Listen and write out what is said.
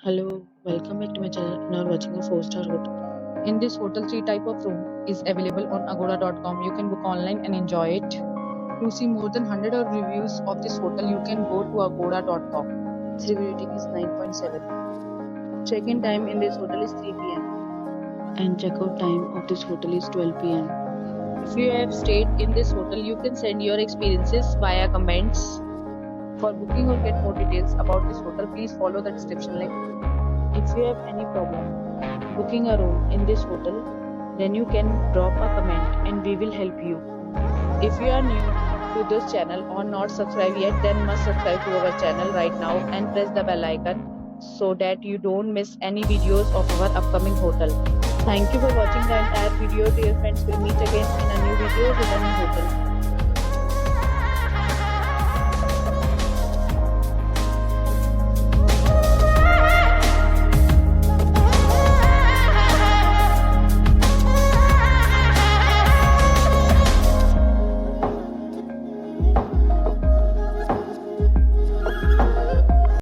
Hello, welcome back to my channel. Now watching a 4-star hotel. In this hotel, three type of room is available on agoda.com. You can book online and enjoy it. To see more than 100 of reviews of this hotel, you can go to agoda.com. Its review rating is 9.7. Check-in time in this hotel is 3 p.m. and check-out time of this hotel is 12 p.m. If you have stayed in this hotel, you can send your experiences via comments. For booking or get more details about this hotel, please follow the description link. If you have any problem booking a room in this hotel, then you can drop a comment and we will help you. If you are new to this channel or not subscribed yet, then must subscribe to our channel right now and press the bell icon so that you don't miss any videos of our upcoming hotel. Thank you for watching the entire video. Dear friends, will meet again in a new video with a new hotel.